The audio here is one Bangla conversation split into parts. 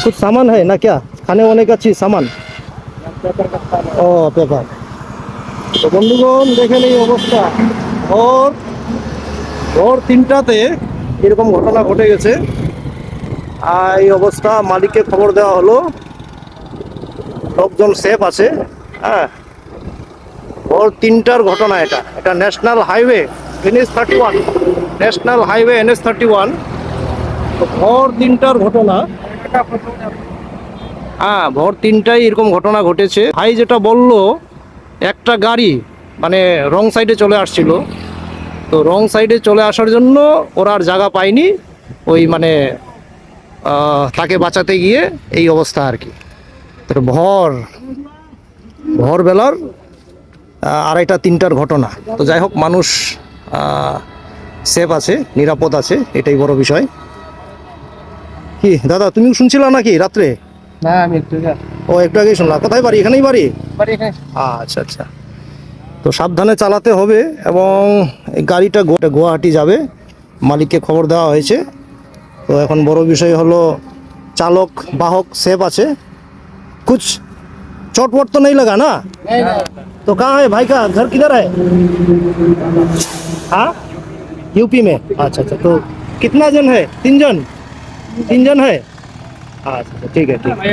कुछ सामान है ना क्या, खाने वाने का चीज सामान? ও পেপার। তো বন্ধুগণ দেখেন এই অবস্থা, ভোর ভোর 3টাতে এরকম ঘটনা ঘটে গেছে। আর এই অবস্থা, মালিককে খবর দেওয়া হলো, লোকজন সেফ আছে। হ্যাঁ, ভোর 3টার ঘটনা এটা। এটা national highway NH31, national highway NH31। তো ভোর 3টার ঘটনা। হ্যাঁ, ভোর 3টায় এরকম ঘটনা ঘটেছে। ভাই যেটা বললো, একটা গাড়ি মানে রং সাইডে চলে আসছিল। তো রং সাইডে চলে আসার জন্য ওরা আর জায়গা পায়নি, ওই মানে তাকে বাঁচাতে গিয়ে এই অবস্থা আর কি। তো ভোরবেলার 2:30-3টার ঘটনা। তো যাই হোক, মানুষ সেফ আছে, নিরাপদ আছে, এটাই বড় বিষয়। কি দাদা, তুমিও শুনছিলা নাকি রাত্রে? না, আমি একটু একটু আগেই শুনলাম। কোথায় বাড়ি? এখানেই বাড়ি? আচ্ছা আচ্ছা। তো সাবধানে চালাতে হবে। এবং এই গাড়িটা গুয়াহাটি যাবে, মালিককে খবর দেওয়া হয়েছে। তো এখন বড় বিষয় হলো চালক বাহক সেফ আছে। कुछ चोट वोट तो नहीं लगा ना? नहीं। तो कहाँ है भाई का घर, किधर है? हाँ, यूपी में। अच्छा अच्छा। तो कितना जन है? 3 जन है। अच्छा ठीक है ठीक है।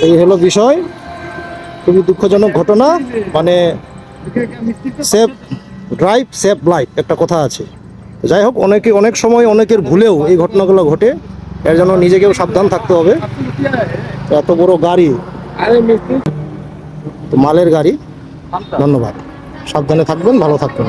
এই হলো বিষয়, খুবই দুঃখজনক ঘটনা। মানে সেফ ড্রাইভ সেফ লাইফ একটা কথা আছে। যাই হোক, অনেক সময় অনেকের ভুলেও এই ঘটনাগুলো ঘটে। এর জন্য নিজেকেও সাবধান থাকতে হবে। এত বড় গাড়ি, তো মালের গাড়ি। ধন্যবাদ, সাবধানে থাকবেন, ভালো থাকবেন।